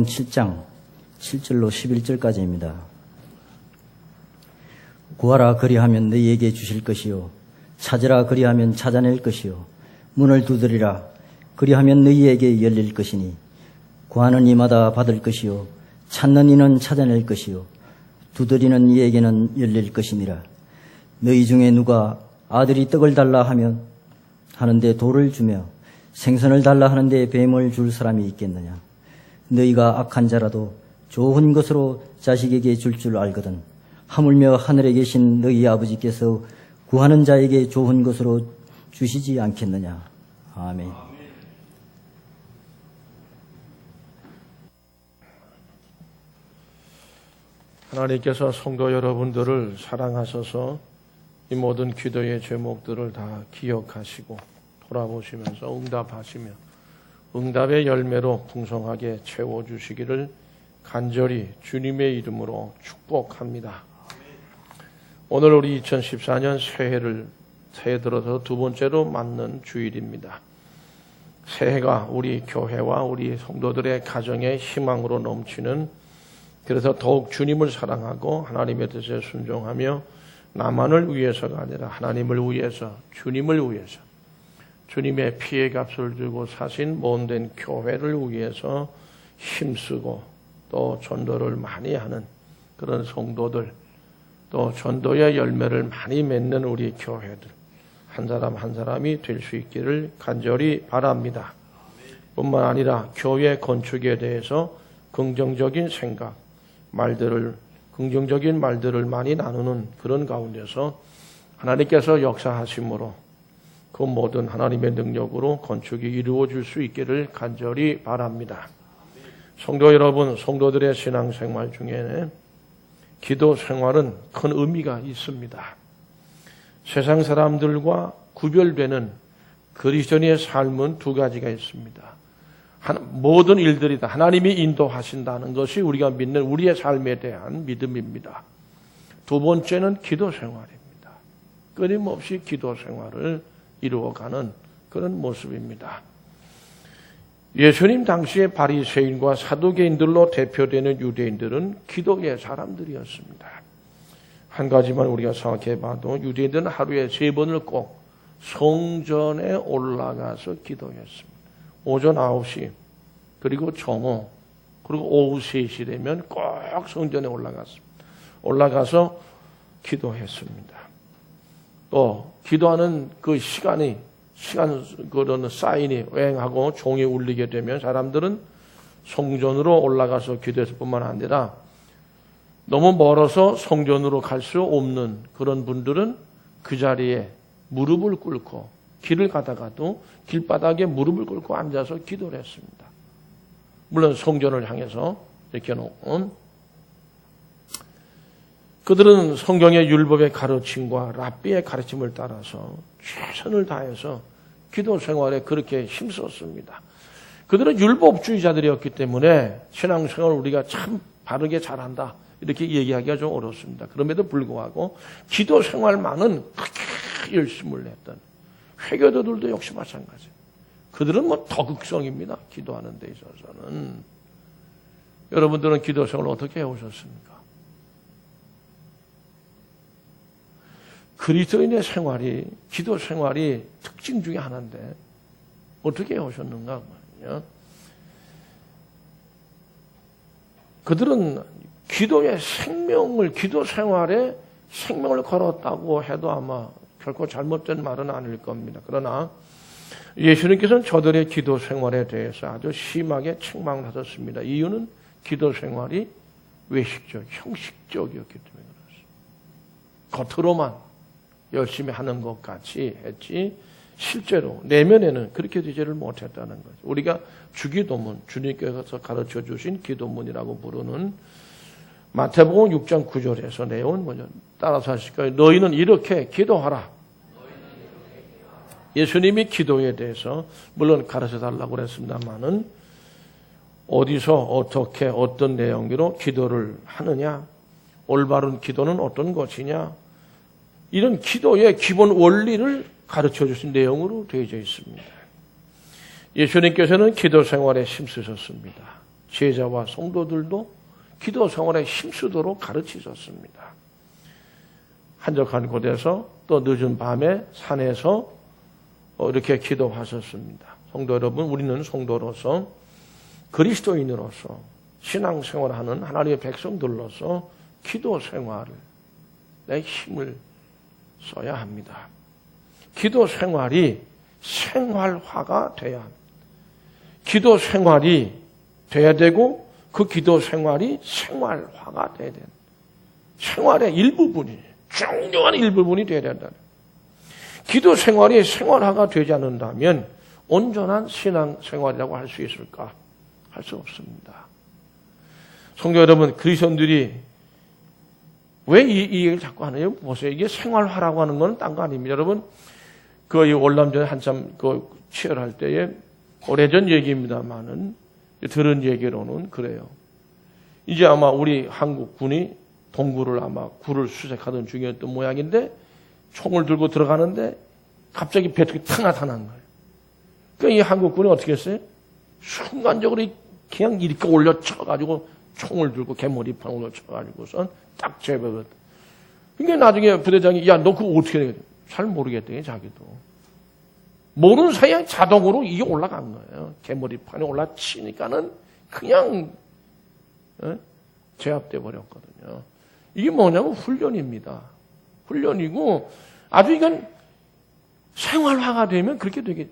7장 7절로 11절까지입니다. 구하라 그리하면 너희에게 주실 것이요 찾으라 그리하면 찾아낼 것이요 문을 두드리라 그리하면 너희에게 열릴 것이니 구하는 이마다 받을 것이요 찾는 이는 찾아낼 것이요 두드리는 이에게는 열릴 것이니라. 너희 중에 누가 아들이 떡을 달라 하면 하는데 돌을 주며 생선을 달라 하는데 뱀을 줄 사람이 있겠느냐. 너희가 악한 자라도 좋은 것으로 자식에게 줄 알거든 하물며 하늘에 계신 너희 아버지께서 구하는 자에게 좋은 것으로 주시지 않겠느냐. 아멘. 하나님께서 성도 여러분들을 사랑하셔서 이 모든 기도의 제목들을 다 기억하시고 돌아보시면서 응답하시며 응답의 열매로 풍성하게 채워주시기를 간절히 주님의 이름으로 축복합니다. 오늘 우리 2014년 새해 들어서 두 번째로 맞는 주일입니다. 새해가 우리 교회와 우리 성도들의 가정의 희망으로 넘치는, 그래서 더욱 주님을 사랑하고 하나님의 뜻에 순종하며 나만을 위해서가 아니라 하나님을 위해서, 주님을 위해서, 주님의 피의 값을 주고 사신 몸된 교회를 위해서 힘쓰고 또 전도를 많이 하는 그런 성도들, 또 전도의 열매를 많이 맺는 우리 교회들 한 사람 한 사람이 될 수 있기를 간절히 바랍니다. 뿐만 아니라 교회 건축에 대해서 긍정적인 생각, 긍정적인 말들을 많이 나누는 그런 가운데서 하나님께서 역사하심으로 그 모든 하나님의 능력으로 건축이 이루어질 수 있기를 간절히 바랍니다. 성도 여러분, 성도들의 신앙생활 중에 기도 생활은 큰 의미가 있습니다. 세상 사람들과 구별되는 그리스도인의 삶은 두 가지가 있습니다. 모든 일들이 다 하나님이 인도하신다는 것이 우리가 믿는 우리의 삶에 대한 믿음입니다. 두 번째는 기도 생활입니다. 끊임없이 기도 생활을 이루어가는 그런 모습입니다. 예수님 당시의 바리새인과 사두개인들로 대표되는 유대인들은 기도의 사람들이었습니다. 한 가지만 우리가 생각해 봐도 유대인들은 하루에 3번을 꼭 성전에 올라가서 기도했습니다. 오전 9시, 그리고 정오, 그리고 오후 3시 되면 꼭 성전에 올라갔습니다. 올라가서 기도했습니다. 또 기도하는 그 시간 그런 사인이 왱하고 종이 울리게 되면 사람들은 성전으로 올라가서 기도했을 뿐만 아니라 너무 멀어서 성전으로 갈 수 없는 그런 분들은 그 자리에 무릎을 꿇고 길을 가다가도 길바닥에 무릎을 꿇고 앉아서 기도를 했습니다. 물론 성전을 향해서 이렇게 놓은 그들은 성경의 율법의 가르침과 랍비의 가르침을 따라서 최선을 다해서 기도 생활에 그렇게 힘썼습니다. 그들은 율법주의자들이었기 때문에 신앙생활을 우리가 참 바르게 잘한다 이렇게 얘기하기가 좀 어렵습니다. 그럼에도 불구하고 기도 생활만은 크게 열심을 했던 회교도들도 역시 마찬가지예요. 그들은 뭐 더 극성입니다. 기도하는 데 있어서는. 여러분들은 기도 생활을 어떻게 해오셨습니까? 그리스도인의 생활이, 기도 생활이 특징 중에 하나인데 어떻게 해오셨는가 말이에요. 그들은 기도의 생명을, 기도 생활에 생명을 걸었다고 해도 아마 결코 잘못된 말은 아닐 겁니다. 그러나 예수님께서는 저들의 기도 생활에 대해서 아주 심하게 책망을 하셨습니다. 이유는 기도 생활이 외식적, 형식적이었기 때문에 그렇습니다. 겉으로만 열심히 하는 것 같이 했지 실제로 내면에는 그렇게 되지를 못했다는 거죠. 우리가 주기도문, 주님께서 가르쳐 주신 기도문이라고 부르는 마태복음 6장 9절에서 내용은 뭐냐? 따라서 하실까요? 너희는 이렇게 기도하라. 예수님이 기도에 대해서 물론 가르쳐 달라고 그랬습니다만은 어디서 어떻게 어떤 내용으로 기도를 하느냐, 올바른 기도는 어떤 것이냐, 이런 기도의 기본 원리를 가르쳐 주신 내용으로 되어져 있습니다. 예수님께서는 기도 생활에 힘쓰셨습니다. 제자와 성도들도 기도 생활에 힘쓰도록 가르치셨습니다. 한적한 곳에서 또 늦은 밤에 산에서 이렇게 기도하셨습니다. 성도 여러분, 우리는 성도로서 그리스도인으로서 신앙생활하는 하나님의 백성들로서 기도 생활을 내 힘을 써야 합니다. 기도 생활이 생활화가 돼야 합니다. 기도 생활이 돼야 되고 그 기도 생활이 생활화가 돼야 된다. 생활의 일부분이 중요한 일부분이 돼야 된다. 기도 생활이 생활화가 되지 않는다면 온전한 신앙 생활이라고 할 수 있을까? 할 수 없습니다. 성도 여러분, 그리스도인들이 왜 이 얘기를 자꾸 하나요? 보세요. 이게 생활화라고 하는 건 딴 거 아닙니다. 여러분, 그 월남전에 한참 치열할 때에 오래전 얘기입니다만은 들은 얘기로는 그래요. 이제 아마 우리 한국 군이 동굴을 아마 굴을 수색하던 중이었던 모양인데 총을 들고 들어가는데 갑자기 배트가 탁 나타난 거예요. 그러니까 이 한국군이 어떻게 했어요? 순간적으로 그냥 이렇게 올려쳐가지고 총을 들고 개머리판 올려쳐가지고선 딱 제거거든. 그러니까 나중에 부대장이 야, 너 그거 어떻게 해? 잘 모르겠대, 자기도. 모르는 사이에 자동으로 이게 올라간 거예요. 개머리판에 올라치니까는 그냥 제압돼 버렸거든요. 이게 뭐냐면 훈련입니다. 훈련이고 아주 이건 생활화가 되면 그렇게 되겠.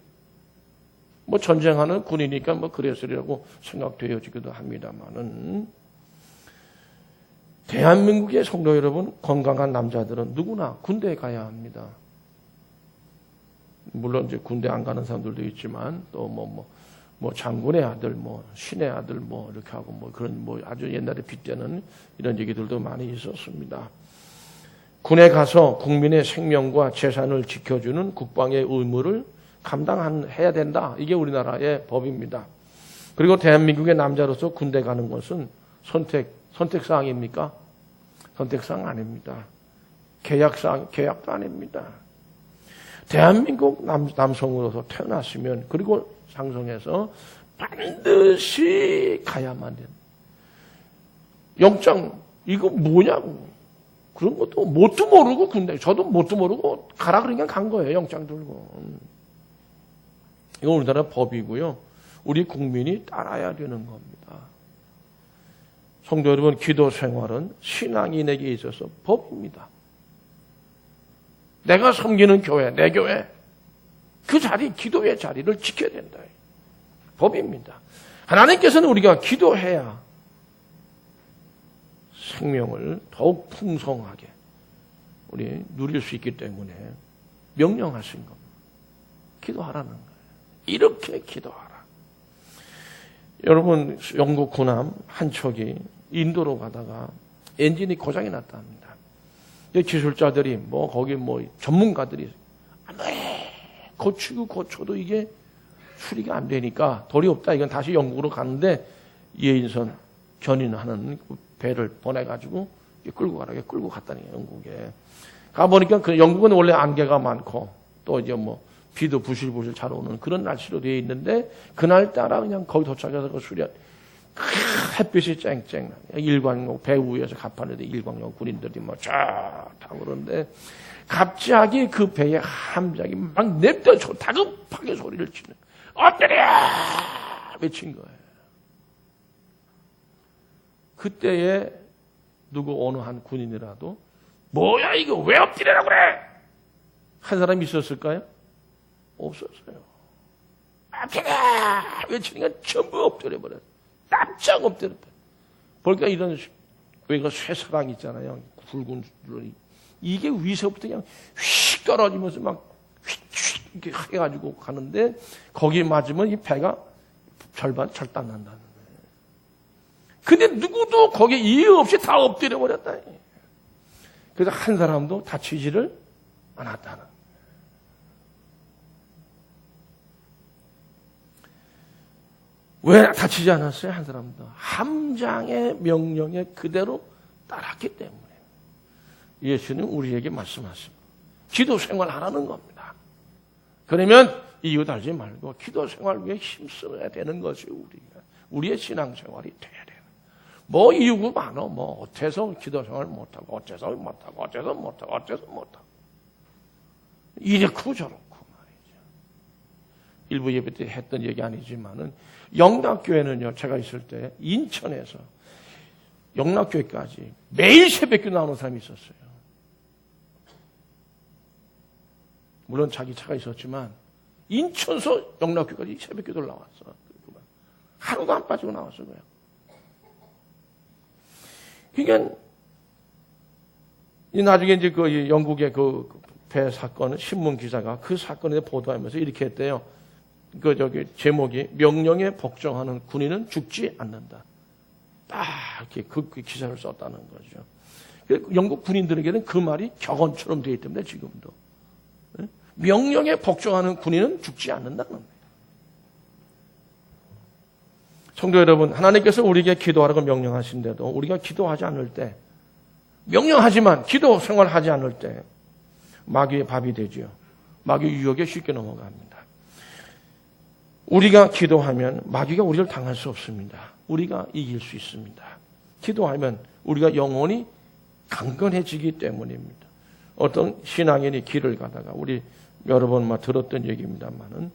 뭐 전쟁하는 군이니까 뭐 그래서라고 생각되어지기도 합니다만은 대한민국의 성도 여러분, 건강한 남자들은 누구나 군대에 가야 합니다. 물론 이제 군대 안 가는 사람들도 있지만 또 뭐 장군의 아들, 뭐 신의 아들, 뭐 이렇게 하고 뭐 그런 뭐 아주 옛날에 빗대는 이런 얘기들도 많이 있었습니다. 군에 가서 국민의 생명과 재산을 지켜주는 국방의 의무를 감당해야 된다. 이게 우리나라의 법입니다. 그리고 대한민국의 남자로서 군대 가는 것은 선택사항입니까? 선택사항 아닙니다. 계약도 아닙니다. 대한민국 남성으로서 태어났으면 그리고 상성해서 반드시 가야만 된다. 영장 이거 뭐냐고. 그런 것도 뭣도 모르고 군대 저도 뭣도 모르고 가라 그러니까 간 거예요. 영장 들고. 이건 우리나라 법이고요. 우리 국민이 따라야 되는 겁니다. 성도 여러분, 기도 생활은 신앙인에게 있어서 법입니다. 내가 섬기는 교회, 내 교회, 그 자리, 기도의 자리를 지켜야 된다. 법입니다. 하나님께서는 우리가 기도해야 생명을 더욱 풍성하게 우리 누릴 수 있기 때문에 명령하신 겁니다. 기도하라는 거예요. 이렇게 기도하라. 여러분, 영국 군함 한 척이 인도로 가다가 엔진이 고장이 났다 합니다. 기술자들이 거기 전문가들이 고쳐도 이게 수리가 안 되니까 돌이 없다. 이건 다시 영국으로 가는데 이혜인선 견인하는 배를 보내가지고 끌고 가라. 끌고 갔다니 영국에. 가보니까 그 영국은 원래 안개가 많고 또 이제 비도 부실부실 잘 오는 그런 날씨로 되어 있는데 그날따라 그냥 거기 도착해서 그 수리한 햇빛이 쨍쨍 일광욕 배 위에서 가판에도 일광욕 군인들이 쫙 타고 그러는데 갑자기 그 배의 함장이 막 냅다 다급하게 소리를 치는 엎드려 외친 거예요. 그때에 누구 어느 한 군인이라도 뭐야 이거 왜 엎드리라고 그래? 한 사람이 있었을까요? 없었어요. 엎드려 외치니까 전부 엎드려버렸어요. 깜짝 엎드렸다. 보니까 이런 왜가 쇠사랑 있잖아요. 굵은 줄이 이게 위에서부터 그냥 휙 떨어지면서 막 휙휙 이렇게 해가지고 가는데 거기에 맞으면 이 배가 절반 절단난다는 거예요. 근데 누구도 거기에 이해 없이 다 엎드려 버렸다. 그래서 한 사람도 다치지를 않았다는 거예요. 왜 다치지 않았어요? 한 사람도. 함장의 명령에 그대로 따랐기 때문에. 예수는 우리에게 말씀하십니다. 기도 생활하라는 겁니다. 그러면 이유 달지 말고 기도 생활 위해 힘써야 되는 것이 우리의 신앙생활이 돼야 돼요. 뭐 이유가 많어. 뭐 어째서 기도생활 못하고 어째서 못하고 이렇고 저렇고 말이죠. 일부 예배 때 했던 얘기 아니지만은 영락교회는요, 제가 있을 때 인천에서 영락교회까지 매일 새벽기도 나오는 사람이 있었어요. 물론 자기 차가 있었지만 인천서 영락교회까지 새벽기도를 나왔어. 하루도 안 빠지고 나왔어 그냥. 그러니까 나중에 이제 그 영국의 그 배 사건은 신문 기자가 그 사건에 보도하면서 이렇게 했대요. 그 제목이 명령에 복종하는 군인은 죽지 않는다. 딱 이렇게 그 기사를 썼다는 거죠. 영국 군인들에게는 그 말이 격언처럼 되어 있기 때문에 지금도 명령에 복종하는 군인은 죽지 않는다는 거예요. 성도 여러분, 하나님께서 우리에게 기도하라고 명령하신데도 우리가 기도하지 않을 때, 명령하지만 기도 생활하지 않을 때 마귀의 밥이 되죠. 마귀 유혹에 쉽게 넘어갑니다. 우리가 기도하면 마귀가 우리를 당할 수 없습니다. 우리가 이길 수 있습니다. 기도하면 우리가 영혼이 강건해지기 때문입니다. 어떤 신앙인이 길을 가다가 우리 여러 번 들었던 얘기입니다만은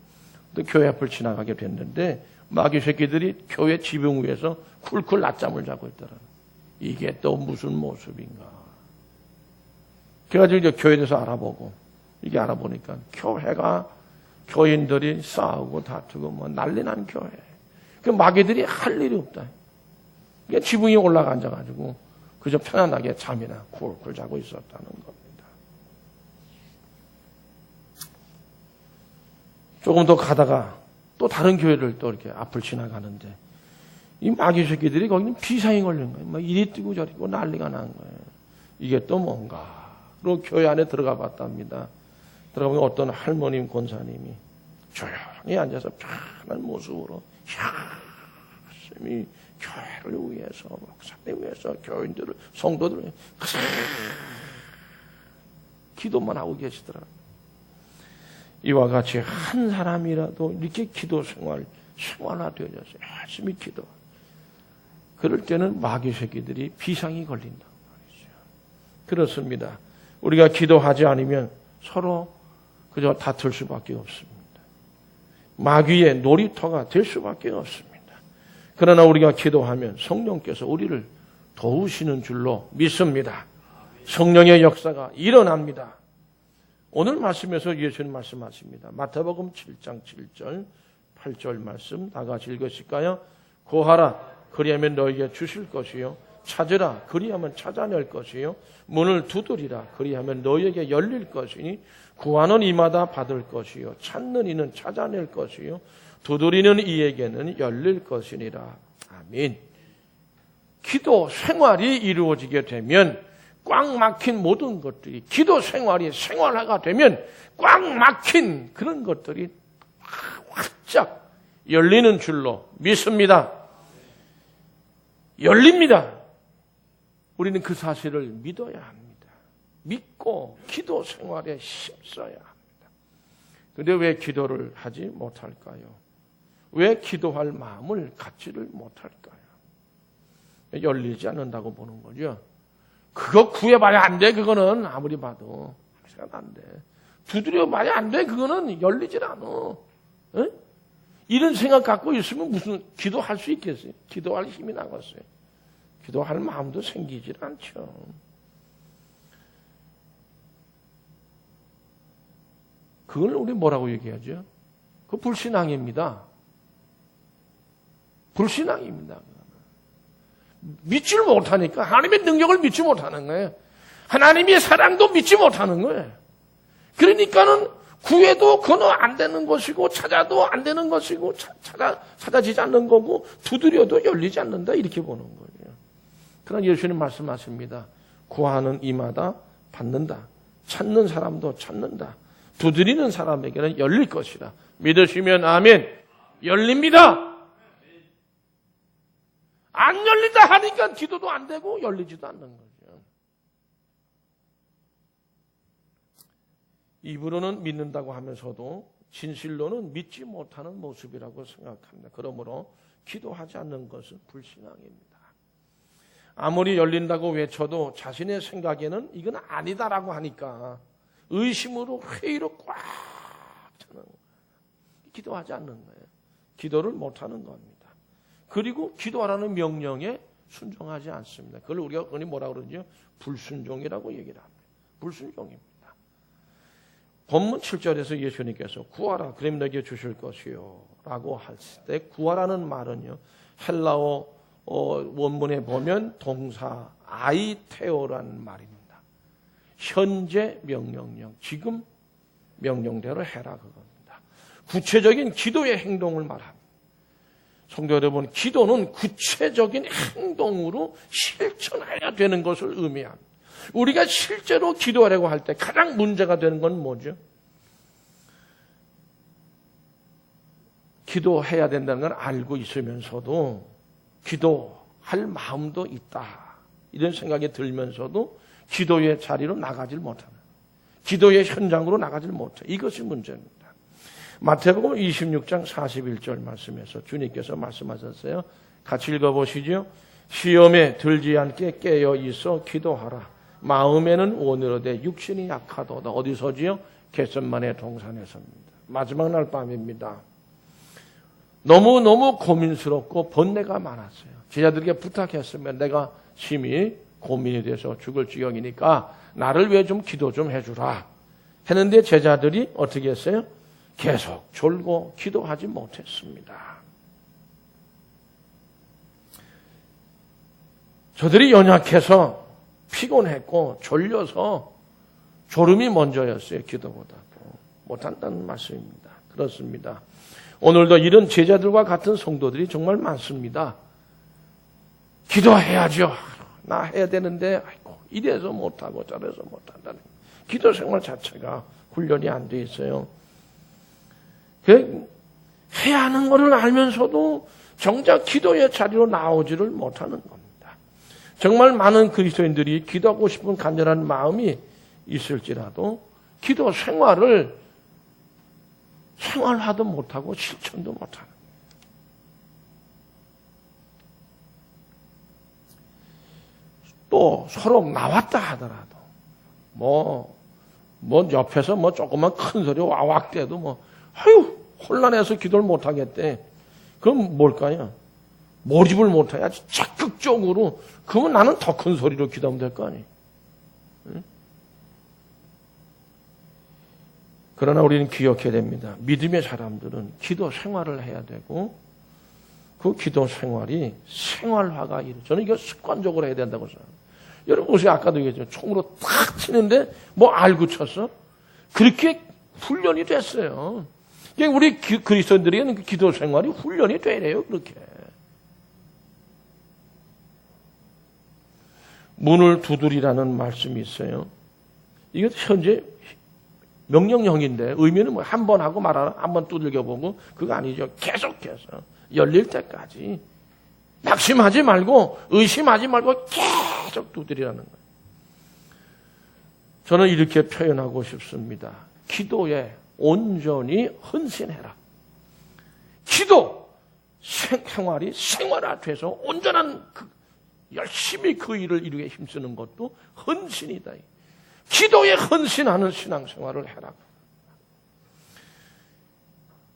또 교회 앞을 지나가게 됐는데 마귀 새끼들이 교회 지붕 위에서 쿨쿨 낮잠을 자고 있더라. 이게 또 무슨 모습인가. 그래가지고 이제 교회에 대해서 알아보고 이게 알아보니까 교회가 교인들이 싸우고 다투고 뭐 난리 난 교회. 그 마귀들이 할 일이 없다. 그러니까 지붕에 올라가 앉아가지고 그저 편안하게 잠이나 쿨쿨 자고 있었다는 겁니다. 조금 더 가다가 또 다른 교회를 또 이렇게 앞을 지나가는데 이 마귀 새끼들이 거기는 비상이 걸린 거예요. 막 이리 뛰고 저리 뛰고 난리가 난 거예요. 이게 또 뭔가. 그리고 교회 안에 들어가 봤답니다. 들어가보면 어떤 할머님 권사님이 조용히 앉아서 편한 모습으로 열심히 교회를 위해서 목사님 위해서 교인들을 성도들을 위해서 기도만 하고 계시더라고요. 이와 같이 한 사람이라도 이렇게 기도 생활화되어져서 열심히 기도. 그럴 때는 마귀 새끼들이 비상이 걸린단 말이죠. 그렇습니다. 우리가 기도하지 않으면 서로 그저 다툴 수밖에 없습니다. 마귀의 놀이터가 될 수밖에 없습니다. 그러나 우리가 기도하면 성령께서 우리를 도우시는 줄로 믿습니다. 성령의 역사가 일어납니다. 오늘 말씀에서 예수님 말씀하십니다. 마태복음 7장 7절, 8절 말씀 다 같이 읽으실까요? 구하라 그리하면 너에게 주실 것이요 찾으라 그리하면 찾아낼 것이요 문을 두드리라 그리하면 너에게 열릴 것이니 구하는 이마다 받을 것이요 찾는 이는 찾아낼 것이요 두드리는 이에게는 열릴 것이니라. 아멘. 기도 생활이 이루어지게 되면 꽉 막힌 모든 것들이 기도 생활이 생활화가 되면 꽉 막힌 그런 것들이 활짝 열리는 줄로 믿습니다. 열립니다. 우리는 그 사실을 믿어야 합니다. 믿고 기도 생활에 힘써야 합니다. 그런데 왜 기도를 하지 못할까요? 왜 기도할 마음을 갖지를 못할까요? 열리지 않는다고 보는 거죠. 그거 구해봐야 안 돼. 그거는 아무리 봐도 안 돼. 두드려봐야 안 돼. 그거는 열리질 않아. 에? 이런 생각 갖고 있으면 무슨 기도할 수 있겠어요? 기도할 힘이 나갔어요. 기도할 마음도 생기질 않죠. 그걸 우리 뭐라고 얘기하죠? 그 불신앙입니다. 불신앙입니다. 믿지를 못하니까 하나님의 능력을 믿지 못하는 거예요. 하나님의 사랑도 믿지 못하는 거예요. 그러니까는 구해도 그건 안 되는 것이고 찾아도 안 되는 것이고 찾아지지 않는 거고 두드려도 열리지 않는다 이렇게 보는 거예요. 그러나 예수님 말씀하십니다. 구하는 이마다 받는다. 찾는 사람도 찾는다. 두드리는 사람에게는 열릴 것이다. 믿으시면 아멘. 열립니다. 안 열린다 하니까 기도도 안 되고 열리지도 않는 거죠. 입으로는 믿는다고 하면서도 진실로는 믿지 못하는 모습이라고 생각합니다. 그러므로 기도하지 않는 것은 불신앙입니다. 아무리 열린다고 외쳐도 자신의 생각에는 이건 아니다라고 하니까 의심으로 회의로 꽉 차는 거예요. 기도하지 않는 거예요. 기도를 못하는 겁니다. 그리고 기도하라는 명령에 순종하지 않습니다. 그걸 우리가 흔히 뭐라고 그러죠? 불순종이라고 얘기를 합니다. 불순종입니다. 본문 7절에서 예수님께서 구하라 그러면 너에게 주실 것이요 라고 할 때 구하라는 말은요, 헬라어 원문에 보면 동사 아이테오라는 말입니다. 현재 명령령, 지금 명령대로 해라 그겁니다. 구체적인 기도의 행동을 말합니다. 성도 여러분, 기도는 구체적인 행동으로 실천해야 되는 것을 의미합니다. 우리가 실제로 기도하려고 할 때 가장 문제가 되는 건 뭐죠? 기도해야 된다는 걸 알고 있으면서도 기도할 마음도 있다, 이런 생각이 들면서도 기도의 자리로 나가질 못하는, 기도의 현장으로 나가질 못해. 이것이 문제입니다. 마태복음 26장 41절 말씀에서 주님께서 말씀하셨어요. 같이 읽어보시죠. 시험에 들지 않게 깨어 있어 기도하라. 마음에는 원으로되 육신이 약하도다. 어디서지요? 겟셋마네 동산에서입니다. 마지막 날 밤입니다. 너무너무 고민스럽고 번뇌가 많았어요. 제자들에게 부탁했으면 내가 심히 고민이 돼서 죽을 지경이니까 나를 위해 좀 기도 좀 해주라 했는데 제자들이 어떻게 했어요? 계속 졸고 기도하지 못했습니다. 저들이 연약해서 피곤했고 졸려서 졸음이 먼저였어요. 기도보다도. 못한다는 말씀입니다. 그렇습니다. 오늘도 이런 제자들과 같은 성도들이 정말 많습니다. 기도해야죠. 나 해야 되는데 아이고 이래서 못하고 저래서 못한다는 기도 생활 자체가 훈련이 안 돼 있어요. 해야 하는 것을 알면서도 정작 기도의 자리로 나오지를 못하는 겁니다. 정말 많은 그리스도인들이 기도하고 싶은 간절한 마음이 있을지라도 기도 생활화도 못하고 실천도 못하는. 또 서로 나왔다 하더라도 뭐 옆에서 조그만 큰 소리 와왁대도 아유 혼란해서 기도를 못하겠대. 그럼 뭘까요? 몰입을 못해야지 적극적으로. 그러면 나는 더 큰 소리로 기도하면 될 거 아니에요. 응? 그러나 우리는 기억해야 됩니다. 믿음의 사람들은 기도 생활을 해야 되고 그 기도 생활이 생활화가 저는 이거 습관적으로 해야 된다고 생각합니다. 여러분 혹시 아까도 얘기했죠. 총으로 탁 치는데 알고 쳤어? 그렇게 훈련이 됐어요. 우리 그리스도인들에게는 그 기도 생활이 훈련이 되래요. 그렇게. 문을 두드리라는 말씀이 있어요. 이게 현재 명령형인데 의미는 한 번 하고 말아라. 한 번 두들겨보고 그거 아니죠. 계속해서 열릴 때까지 낙심하지 말고 의심하지 말고 계속 두드리라는 거예요. 저는 이렇게 표현하고 싶습니다. 기도에 온전히 헌신해라. 기도 생활이 생활화돼서 온전한 열심히 그 일을 이루게 힘쓰는 것도 헌신이다. 기도에 헌신하는 신앙생활을 해라.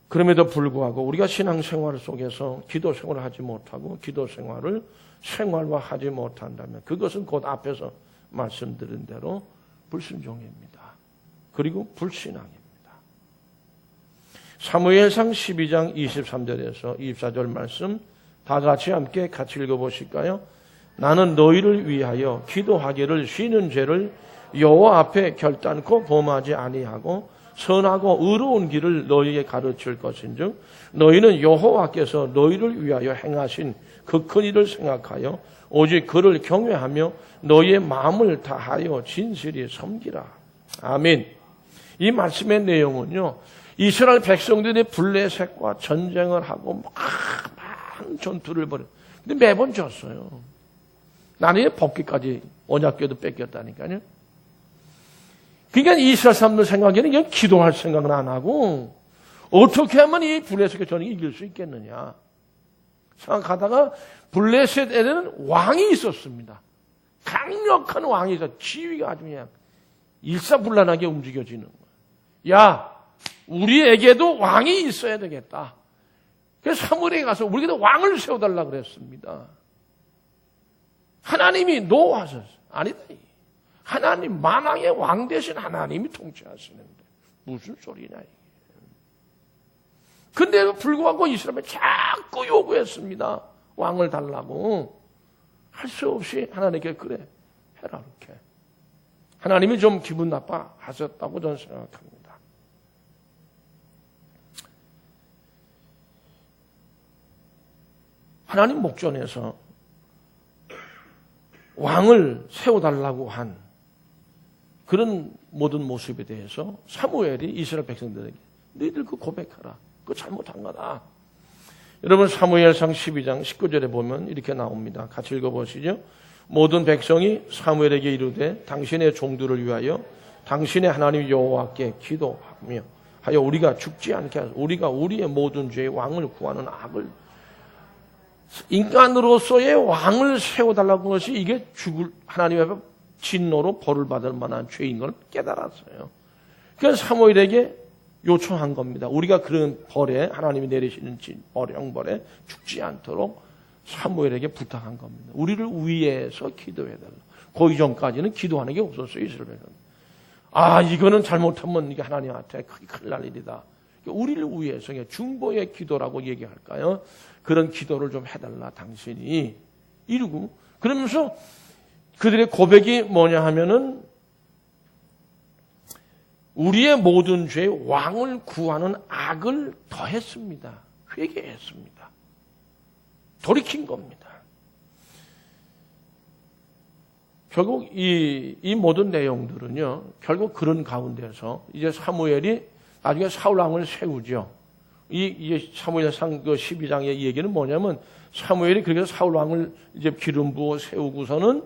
그럼에도 불구하고 우리가 신앙생활 속에서 기도 생활을 하지 못하고 기도 생활을 생활화하지 못한다면 그것은 곧 앞에서 말씀드린 대로 불순종입니다. 그리고 불신앙입니다. 사무엘상 12장 23절에서 24절 말씀 다 같이 함께 같이 읽어보실까요? 나는 너희를 위하여 기도하기를 쉬는 죄를 여호와 앞에 결단코 범하지 아니하고 선하고 의로운 길을 너희에게 가르칠 것인즉 너희는 여호와께서 너희를 위하여 행하신 그 큰 일을 생각하여 오직 그를 경외하며 너희의 마음을 다하여 진실히 섬기라. 아멘. 이 말씀의 내용은요, 이스라엘 백성들이 블레셋과 전쟁을 하고 많은 전투를 벌여. 근데 매번 졌어요. 나중에 법기까지 언약궤도 뺏겼다니까요. 그러니까 이스라엘 사람들 생각에는 그냥 기도할 생각은 안 하고 어떻게 하면 이 블레셋과 전쟁을 이길 수 있겠느냐. 생각하다가 블레셋에는 왕이 있었습니다. 강력한 왕이 있어. 지위가 아주 그냥 일사불란하게 움직여지는 거예요. 야, 우리에게도 왕이 있어야 되겠다. 그래서 사무엘에 가서 우리에게도 왕을 세워달라 그랬습니다. 하나님이 노하셨어요. 아니다. 하나님, 만왕의 왕 대신 하나님이 통치하시는데 무슨 소리냐 이게. 근데도 불구하고 이스라엘이 자꾸 요구했습니다. 왕을 달라고. 할 수 없이 하나님께 그래 해라 이렇게. 하나님이 좀 기분 나빠 하셨다고 저는 생각합니다. 하나님 목전에서 왕을 세워달라고 한 그런 모든 모습에 대해서 사무엘이 이스라엘 백성들에게 너희들 그 고백하라. 그거 잘못한 거다. 여러분 사무엘상 12장 19절에 보면 이렇게 나옵니다. 같이 읽어보시죠. 모든 백성이 사무엘에게 이르되 당신의 종들을 위하여 당신의 하나님 여호와께 기도하며 하여 우리가 죽지 않게 하소서. 우리가 우리의 모든 죄의 왕을 구하는 악을 인간으로서의 왕을 세워달라는 것이 이게 죽을 하나님 앞에 진노로 벌을 받을 만한 죄인 걸 깨달았어요. 그래서 사무엘에게 요청한 겁니다. 우리가 그런 벌에 하나님이 내리시는 형벌에 죽지 않도록 사무엘에게 부탁한 겁니다. 우리를 위해서 기도해달라. 그 이전까지는 기도하는 게 없었어요. 이스라엘 백성. 아, 이거는 잘못하면 이게 하나님한테 크게 큰일 날 일이다. 우리를 위해서 중보의 기도라고 얘기할까요? 그런 기도를 좀 해달라 당신이 이러고 그러면서 그들의 고백이 뭐냐 하면은 우리의 모든 죄 왕을 구하는 악을 더했습니다. 회개했습니다. 돌이킨 겁니다. 결국 이 모든 내용들은요. 결국 그런 가운데서 이제 사무엘이 나중에 사울 왕을 세우죠. 이 사무엘상 그 12장의 얘기는 뭐냐면 사무엘이 그렇게 사울 왕을 이제 기름 부어 세우고서는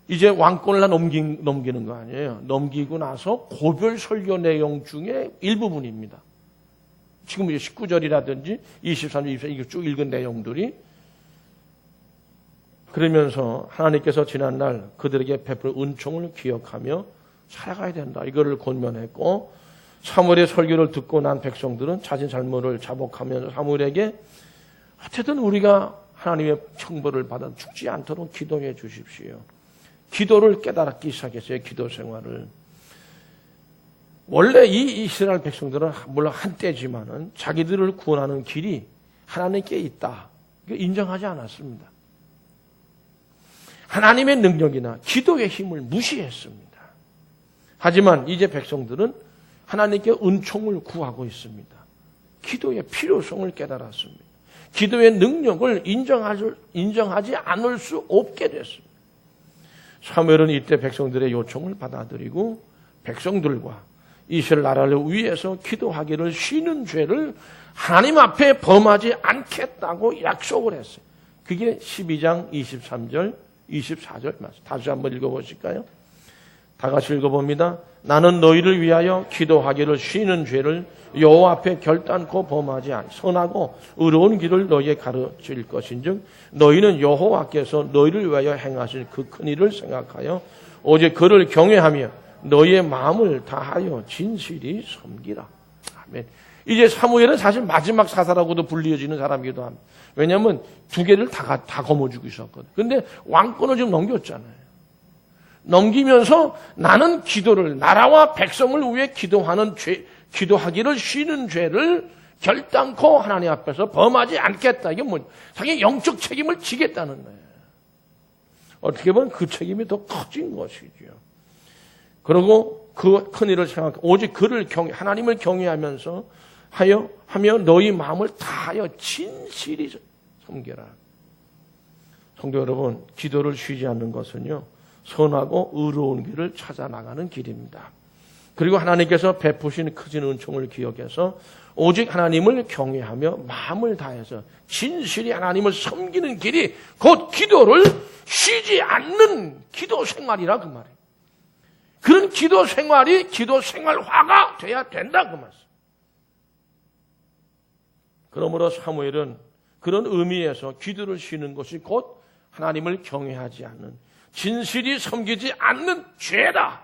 이제 왕권을 다 넘기는 거 아니에요. 넘기고 나서 고별 설교 내용 중에 일부분입니다. 지금 이제 19절이라든지 23절, 24절 이게 쭉 읽은 내용들이 그러면서 하나님께서 지난날 그들에게 베풀 은총을 기억하며 살아가야 된다. 이거를 권면했고 사무엘의 설교를 듣고 난 백성들은 자신 잘못을 자복하면서 사무엘에게 어쨌든 우리가 하나님의 형벌을 받아 죽지 않도록 기도해 주십시오. 기도를 깨달았기 시작했어요. 기도 생활을. 원래 이 이스라엘 백성들은 물론 한때지만은 자기들을 구원하는 길이 하나님께 있다. 인정하지 않았습니다. 하나님의 능력이나 기도의 힘을 무시했습니다. 하지만 이제 백성들은 하나님께 은총을 구하고 있습니다. 기도의 필요성을 깨달았습니다. 기도의 능력을 인정하지 않을 수 없게 됐습니다. 사무엘은 이때 백성들의 요청을 받아들이고 백성들과 이스라엘 나라를 위해서 기도하기를 쉬는 죄를 하나님 앞에 범하지 않겠다고 약속을 했어요. 그게 12장 23절, 24절 말씀. 다시 한번 읽어보실까요? 다 같이 읽어봅니다. 나는 너희를 위하여 기도하기를 쉬는 죄를 여호와 앞에 결단코 범하지 않. 선하고 의로운 길을 너희에 가르칠 것인즉 너희는 여호와께서 너희를 위하여 행하신 그 큰 일을 생각하여 오직 그를 경외하며 너희의 마음을 다하여 진실이 섬기라. 아멘. 이제 사무엘은 사실 마지막 사사라고도 불리어지는 사람이기도 합니다. 왜냐하면 두 개를 다 거머쥐고 있었거든요. 그런데 왕권을 지금 넘겼잖아요. 넘기면서 나는 기도를 나라와 백성을 위해 기도하기를 쉬는 죄를 결단코 하나님 앞에서 범하지 않겠다. 이게 뭐 자기 영적 책임을 지겠다는 거예요. 어떻게 보면 그 책임이 더 커진 것이죠. 그리고 그 큰 일을 생각하고 오직 그를 하나님을 경외하면서 하며 너희 마음을 다하여 진실히 섬겨라. 성도 여러분, 기도를 쉬지 않는 것은요. 선하고 의로운 길을 찾아 나가는 길입니다. 그리고 하나님께서 베푸신 크신 은총을 기억해서 오직 하나님을 경외하며 마음을 다해서 진실히 하나님을 섬기는 길이 곧 기도를 쉬지 않는 기도 생활이라 그 말이에요. 그런 기도 생활이 기도 생활화가 돼야 된다 그 말씀. 그러므로 사무엘은 그런 의미에서 기도를 쉬는 것이 곧 하나님을 경외하지 않는, 진실이 섬기지 않는 죄다.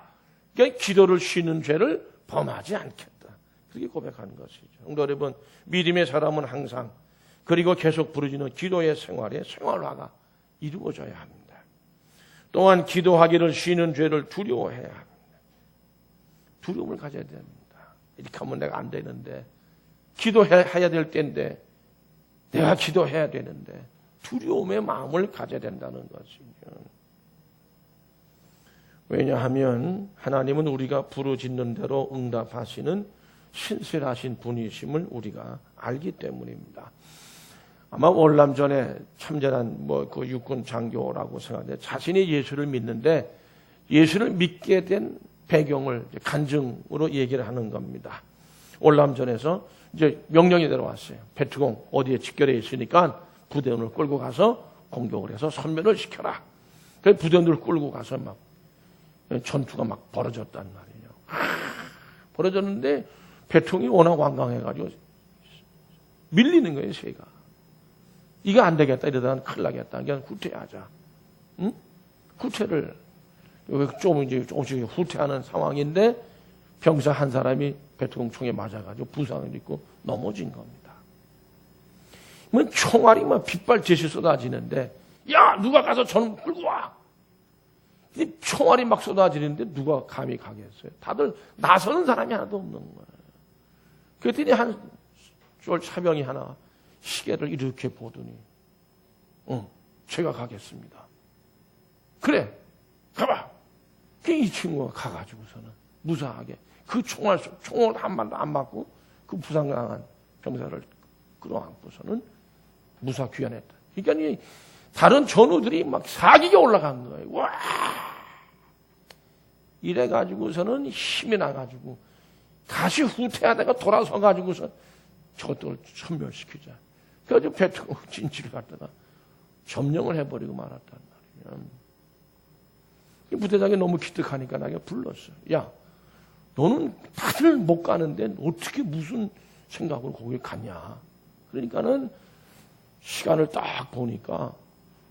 그러니까 기도를 쉬는 죄를 범하지 않겠다. 그렇게 고백하는 것이죠. 성도 여러분, 믿음의 사람은 항상 그리고 계속 부르짖는 기도의 생활화가 이루어져야 합니다. 또한 기도하기를 쉬는 죄를 두려워해야 합니다. 두려움을 가져야 됩니다. 이렇게 하면 내가 안 되는데, 기도해야 될 때인데, 내가 기도해야 되는데, 두려움의 마음을 가져야 된다는 것이죠. 왜냐하면 하나님은 우리가 부르짖는 대로 응답하시는 신실하신 분이심을 우리가 알기 때문입니다. 아마 월남전에 참전한 그 육군 장교라고 생각하는데, 자신이 예수를 믿는데 예수를 믿게 된 배경을 간증으로 얘기를 하는 겁니다. 월남전에서 이제 명령이 내려왔어요. 배트공 어디에 직결해 있으니까 부대원을 끌고 가서 공격을 해서 선멸을 시켜라. 그래서 부대원을 끌고 가서 막 전투가 막 벌어졌단 말이에요. 벌어졌는데 배통이 워낙 완강해가지고 밀리는 거예요, 새가. 이거 안 되겠다. 이러다가 큰일 나겠다. 그냥 후퇴하자. 응? 후퇴를, 조금씩 후퇴하는 상황인데 병사 한 사람이 배통 총에 맞아가지고 부상을 입고 넘어진 겁니다. 뭐 총알이 막 빗발듯이 쏟아지는데, 야, 누가 가서 저놈 끌고 와! 총알이 막 쏟아지는데 누가 감히 가겠어요? 다들 나서는 사람이 하나도 없는 거예요. 그랬더니 한 차병이 하나 시계를 이렇게 보더니, 제가 가겠습니다. 그래, 가봐. 이 친구가 가가지고서는 무사하게 그 총을 한 발도 안 맞고 그 부상당한 병사를 끌어안고서는 무사 귀환했다. 그러니까 이 다른 전우들이 막 사기가 올라간 거예요. 와! 이래가지고서는 힘이 나가지고 다시 후퇴하다가 돌아서가지고서 저것들을 섬멸시키자. 그래서 배트공 진치를 갖다가 점령을 해버리고 말았단 말이에요. 부대장이 너무 기특하니까 나게 불렀어. 야, 너는 다들 못 가는데 어떻게 무슨 생각으로 거기 갔냐. 그러니까는 시간을 딱 보니까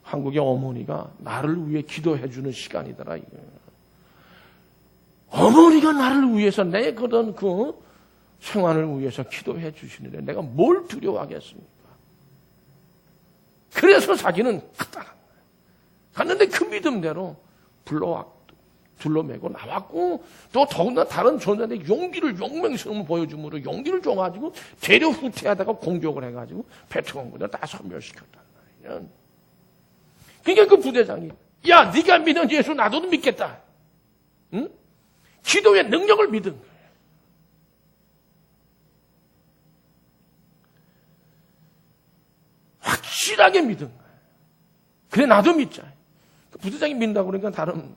한국의 어머니가 나를 위해 기도해주는 시간이더라. 이거예요. 어머니가 나를 위해서 내 그런 그 생활을 위해서 기도해 주시는데 내가 뭘 두려워하겠습니까? 그래서 자기는 갔다 갔는데 그 믿음대로 둘러매고 나왔고, 또 더군다나 다른 전사들의 용맹성을 보여줌으로 용기를 줘가지고 재료 후퇴하다가 공격을 해가지고 배트공군을 다 섬멸시켰단 말이에요. 그러니까 그 부대장이, 야, 네가 믿는 예수 나도 믿겠다. 응? 기도의 능력을 믿은 거예요. 확실하게 믿은 거예요. 그래, 나도 믿자. 그 부대장이 믿는다고 그러니까 다른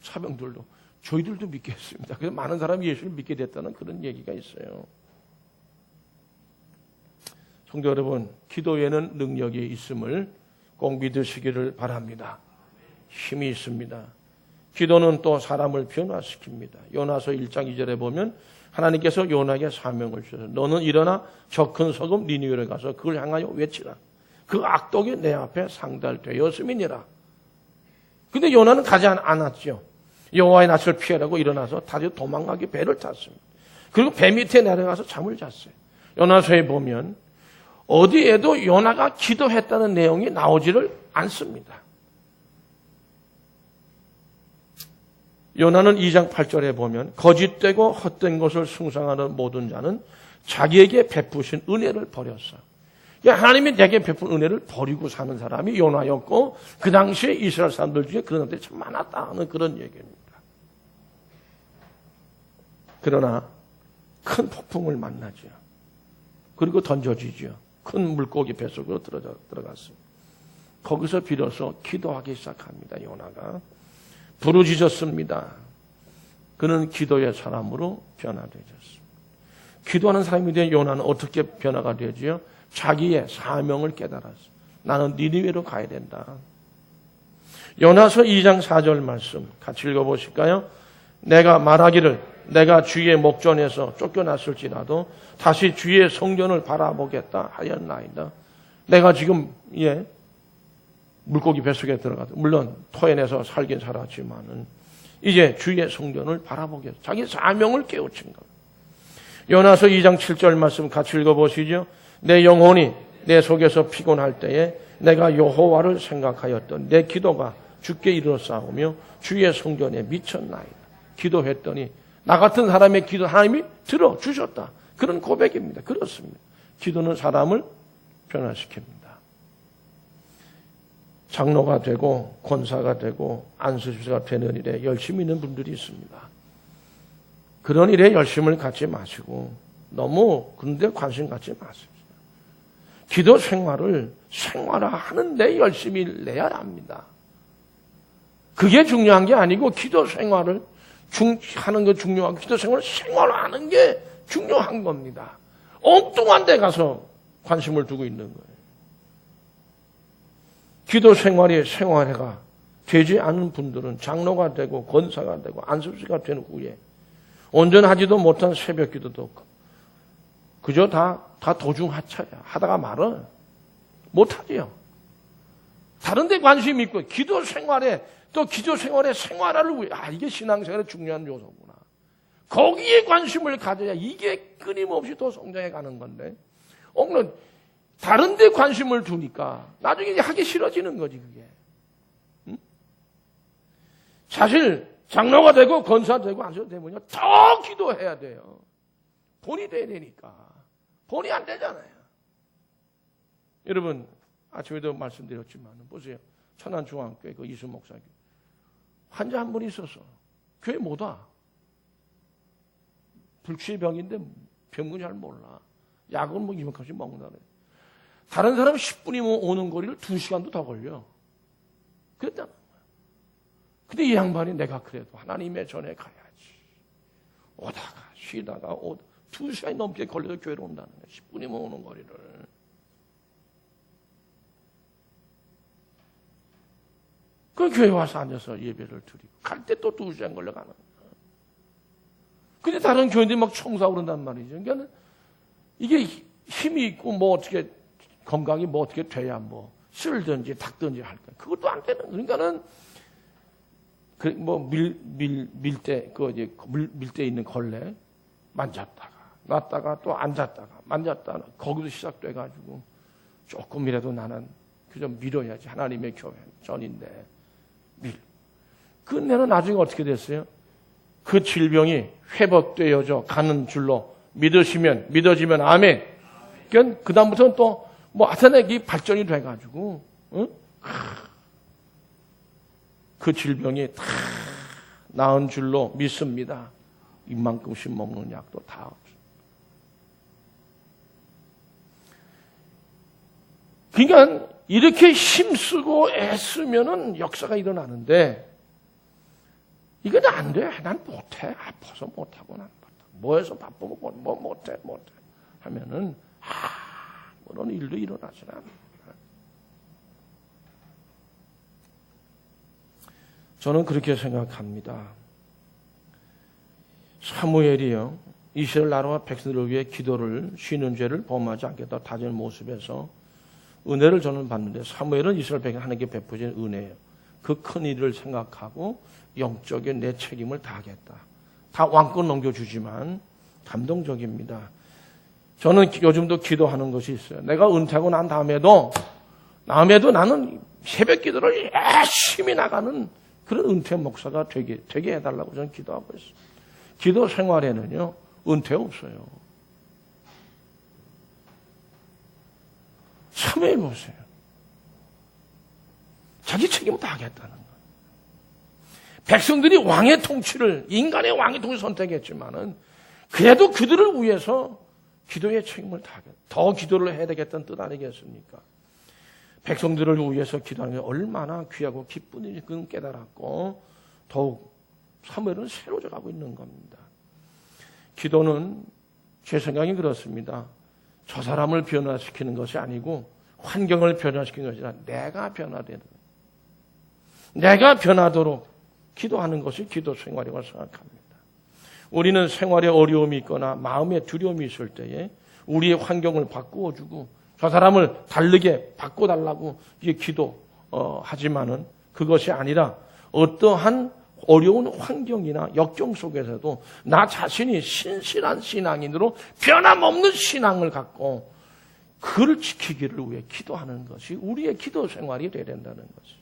사병들도 저희들도 믿겠습니다. 그래서 많은 사람이 예수를 믿게 됐다는 그런 얘기가 있어요. 성도 여러분, 기도에는 능력이 있음을 꼭 믿으시기를 바랍니다. 힘이 있습니다. 기도는 또 사람을 변화시킵니다. 요나서 1장 2절에 보면 하나님께서 요나에게 사명을 주셔서 너는 일어나 저 큰 성읍 니느웨로 가서 그걸 향하여 외치라. 그 악독이 내 앞에 상달되었음이니라. 근데 요나는 가지 않았죠. 여호와의 낯을 피하라고 일어나서 다시 도망가기 배를 탔습니다. 그리고 배 밑에 내려가서 잠을 잤어요. 요나서에 보면 어디에도 요나가 기도했다는 내용이 나오지를 않습니다. 요나는 2장 8절에 보면 거짓되고 헛된 것을 숭상하는 모든 자는 자기에게 베푸신 은혜를 버렸어. 하나님이 내게 베푼 은혜를 버리고 사는 사람이 요나였고, 그 당시에 이스라엘 사람들 중에 그런 사람들이 참 많았다는 그런 얘기입니다. 그러나 큰 폭풍을 만나죠. 그리고 던져지죠. 큰 물고기 뱃속으로 들어갔습니다. 거기서 비로소 기도하기 시작합니다. 요나가 부르짖었습니다. 그는 기도의 사람으로 변화되었습니다. 기도하는 사람이 된 요나는 어떻게 변화가 되지요? 자기의 사명을 깨달았어. 나는 니느웨로 가야 된다. 요나서 2장 4절 말씀 같이 읽어보실까요? 내가 말하기를 내가 주의 목전에서 쫓겨났을지라도 다시 주의 성전을 바라보겠다 하였나이다. 내가 지금 물고기 뱃속에 들어가도 물론 토해내서 살긴 살았지만은 이제 주의 성전을 바라보겠어. 자기 사명을 깨우친 겁니다. 요나서 2장 7절 말씀 같이 읽어보시죠. 내 영혼이 내 속에서 피곤할 때에 내가 여호와를 생각하였던 내 기도가 주께 이르렀사오며 주의 성전에 미쳤나이다. 기도했더니 나 같은 사람의 기도 하나님이 들어주셨다. 그런 고백입니다. 그렇습니다. 기도는 사람을 변화시킵니다. 장로가 되고 권사가 되고 안수집사가 되는 일에 열심히 있는 분들이 있습니다. 그런 일에 열심을 갖지 마시고 너무 그런 데 관심 갖지 마십시오. 기도 생활을 생활화하는 데 열심히 내야 합니다. 그게 중요한 게 아니고 기도 생활을 하는 게 중요하고 기도 생활을 생활화하는 게 중요한 겁니다. 엉뚱한 데 가서 관심을 두고 있는 거예요. 기도 생활이 생활화가 되지 않은 분들은 장로가 되고 권사가 되고 안수지가 된 후에 온전하지도 못한 새벽 기도도 그저 다 도중하차야. 하다가 말은 못하지요. 다른 데 관심이 있고 기도 생활에 또 기도 생활의 생활화를 위해 이게 신앙생활의 중요한 요소구나. 거기에 관심을 가져야 이게 끊임없이 더 성장해 가는 건데 오늘 다른 데 관심을 두니까 나중에 하기 싫어지는 거지 그게. 응? 사실 장로가 되고 권사 되고 안수가 되면요 더 기도해야 돼요. 본이 돼야 되니까. 본이 안 되잖아요. 여러분 아침에도 말씀드렸지만 보세요. 천안중앙교회 그 이수 목사님 환자 한 분이 있어서 교회 못 와. 불치병인데 병은 잘 몰라. 약은 뭐 이만큼씩 먹는다 그래. 다른 사람 10분이면 오는 거리를 2시간도 더 걸려. 그랬단 말이야. 근데 이 양반이 내가 그래도 하나님의 전에 가야지. 오다가 쉬다가 2시간이 넘게 걸려서 교회로 온다는 거야. 10분이면 오는 거리를. 그 교회 와서 앉아서 예배를 드리고 갈 때 또 2시간 걸려가는 거야. 근데 다른 교인들이 막 청소하고 그런단 말이죠. 그러니까 이게 힘이 있고 뭐 어떻게 건강이 뭐 어떻게 돼야 뭐 쓸든지 닦든지 할까. 그것도 안 되는. 그러니까는 그 뭐 밀대 그 이제 밀대 있는 걸레 만졌다가 놨다가 또 앉았다가 만졌다가 거기서 시작돼 가지고 조금이라도 나는 그저 밀어야지. 하나님의 교회 전인데 끝내는 나중에 어떻게 됐어요? 그 질병이 회복되어져 가는 줄로 믿어지면 아멘. 그러니까 그 다음부터는 또 뭐 하여튼 이 발전이 돼가지고 그 질병이 다 나은 줄로 믿습니다. 이만큼씩 먹는 약도 다 없어. 그러니까 이렇게 힘쓰고 애쓰면은 역사가 일어나는데 이건 안 돼. 난 못해. 아파서 못하고 난 못해. 뭐해서 바쁘고 뭐 못해 하면은 그런 일도 일어나지 않습니다. 저는 그렇게 생각합니다. 사무엘이요. 이스라엘 나라와 백성들을 위해 기도를 쉬는 죄를 범하지 않겠다 다진 모습에서 은혜를 저는 받는데 사무엘은 이스라엘 백성 하나님께 베푸신 은혜예요. 그 큰 일을 생각하고 영적인 내 책임을 다하겠다. 다 왕권 넘겨주지만 감동적입니다. 저는 요즘도 기도하는 것이 있어요. 내가 은퇴하고 난 다음에도 나는 새벽 기도를 열심히 나가는 그런 은퇴 목사가 되게 해달라고 저는 기도하고 있어요. 기도 생활에는요, 은퇴 없어요. 사무엘 보세요. 자기 책임을 다하겠다는 거예요. 백성들이 왕의 통치를, 인간의 왕의 통치를 선택했지만은, 그래도 그들을 위해서 기도의 책임을 다하겠다. 더 기도를 해야 되겠다는 뜻 아니겠습니까? 백성들을 위해서 기도하는 게 얼마나 귀하고 기쁜 일인지 그건 깨달았고, 더욱 사무엘은 새로워져 가고 있는 겁니다. 기도는 제 생각이 그렇습니다. 저 사람을 변화시키는 것이 아니고 환경을 변화시키는 것이 아니라 내가 변화되는 거예요. 내가 변하도록 기도하는 것이 기도 생활이라고 생각합니다. 우리는 생활에 어려움이 있거나 마음에 두려움이 있을 때에 우리의 환경을 바꾸어주고 저 사람을 다르게 바꿔달라고 이게 기도하지만은 그것이 아니라 어떠한 어려운 환경이나 역경 속에서도 나 자신이 신실한 신앙인으로 변함없는 신앙을 갖고 그를 지키기를 위해 기도하는 것이 우리의 기도 생활이 되어야 된다는 것이죠.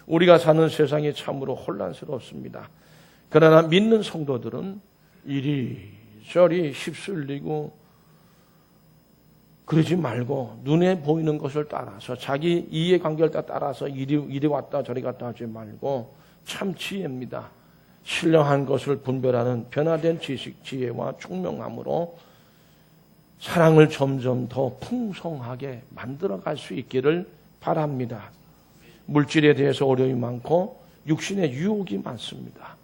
우리가 사는 세상이 참으로 혼란스럽습니다. 그러나 믿는 성도들은 이리저리 휩쓸리고 그러지 말고 눈에 보이는 것을 따라서 자기 이해관계를 따라서 이리 왔다 저리 갔다 하지 말고 참 지혜입니다. 신령한 것을 분별하는 변화된 지식, 지혜와 총명함으로 사랑을 점점 더 풍성하게 만들어갈 수 있기를 바랍니다. 물질에 대해서 어려움이 많고 육신의 유혹이 많습니다.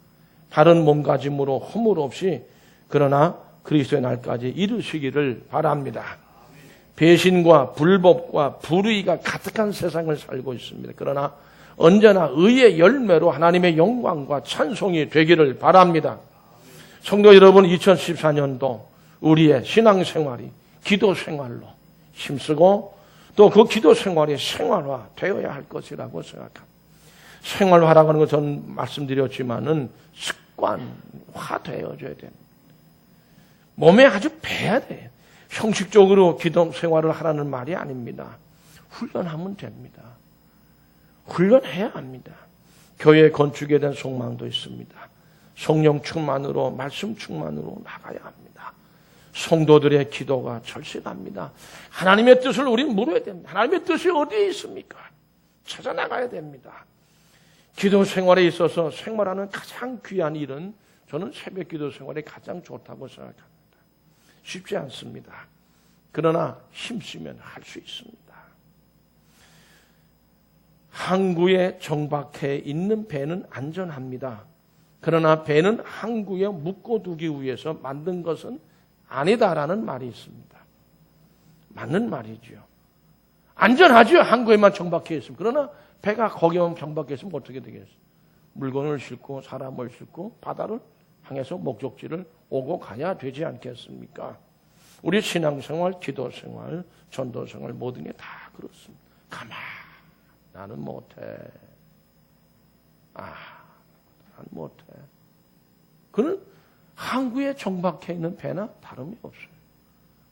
다른 몸가짐으로 허물 없이 그러나 그리스도의 날까지 이루시기를 바랍니다. 배신과 불법과 불의가 가득한 세상을 살고 있습니다. 그러나 언제나 의의 열매로 하나님의 영광과 찬송이 되기를 바랍니다. 성도 여러분, 2014년도 우리의 신앙생활이 기도 생활로 힘쓰고 또 그 기도 생활이 생활화 되어야 할 것이라고 생각합니다. 생활화라고 하는 건 전 말씀드렸지만은 습관화 되어져야 됩니다. 몸에 아주 배야 돼요. 형식적으로 기도 생활을 하라는 말이 아닙니다. 훈련하면 됩니다. 훈련해야 합니다. 교회 건축에 대한 속망도 있습니다. 성령 충만으로 말씀 충만으로 나가야 합니다. 성도들의 기도가 절실합니다. 하나님의 뜻을 우리는 물어야 됩니다. 하나님의 뜻이 어디에 있습니까? 찾아나가야 됩니다. 기도 생활에 있어서 생활하는 가장 귀한 일은 저는 새벽 기도 생활이 가장 좋다고 생각합니다. 쉽지 않습니다. 그러나 힘쓰면 할 수 있습니다. 항구에 정박해 있는 배는 안전합니다. 그러나 배는 항구에 묶어두기 위해서 만든 것은 아니다라는 말이 있습니다. 맞는 말이죠. 안전하죠. 항구에만 정박해 있으면. 그러나 배가 거기만 정박해 있으면 어떻게 되겠어요? 물건을 싣고 사람을 싣고 바다를 향해서 목적지를 오고 가야 되지 않겠습니까? 우리 신앙생활, 기도생활, 전도생활 모든 게 다 그렇습니다. 나는 못해. 난 못해. 그는 항구에 정박해 있는 배나 다름이 없어요.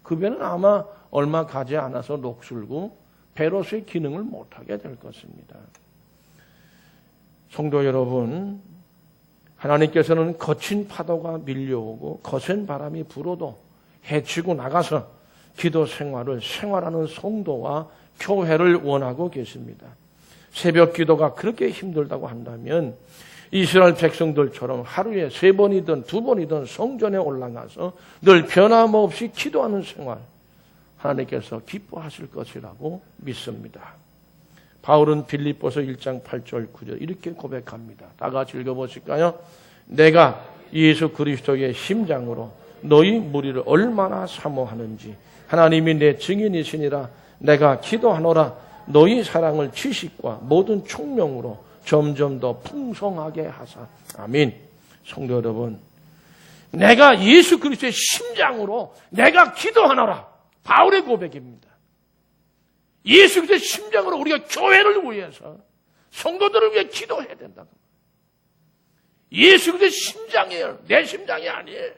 그 배는 아마 얼마 가지 않아서 녹슬고 배로서의 기능을 못하게 될 것입니다. 성도 여러분, 하나님께서는 거친 파도가 밀려오고 거센 바람이 불어도 헤치고 나가서 기도 생활을 생활하는 성도와 교회를 원하고 계십니다. 새벽 기도가 그렇게 힘들다고 한다면 이스라엘 백성들처럼 하루에 3번이든 2번이든 성전에 올라가서 늘 변함없이 기도하는 생활 하나님께서 기뻐하실 것이라고 믿습니다. 바울은 빌립보서 1장 8절 9절 이렇게 고백합니다. 다 같이 읽어보실까요? 내가 예수 그리스도의 심장으로 너희 무리를 얼마나 사모하는지 하나님이 내 증인이시니라. 내가 기도하노라. 너희 사랑을 지식과 모든 총명으로 점점 더 풍성하게 하사. 아멘. 성도 여러분, 내가 예수 그리스도의 심장으로 내가 기도하노라. 바울의 고백입니다. 예수 그리스도의 심장으로 우리가 교회를 위해서 성도들을 위해 기도해야 된다. 예수 그리스도의 심장이에요. 내 심장이 아니에요.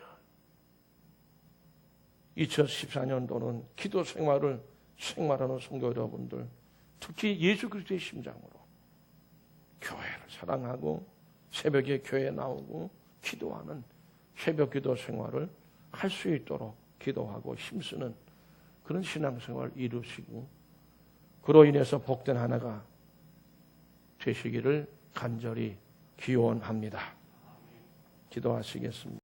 2014년도는 기도 생활을 생활하는 성도 여러분들, 특히 예수 그리스도의 심장으로 교회를 사랑하고 새벽에 교회에 나오고 기도하는 새벽 기도 생활을 할 수 있도록 기도하고 힘쓰는 그런 신앙생활을 이루시고 그로 인해서 복된 하나가 되시기를 간절히 기원합니다. 기도하시겠습니다.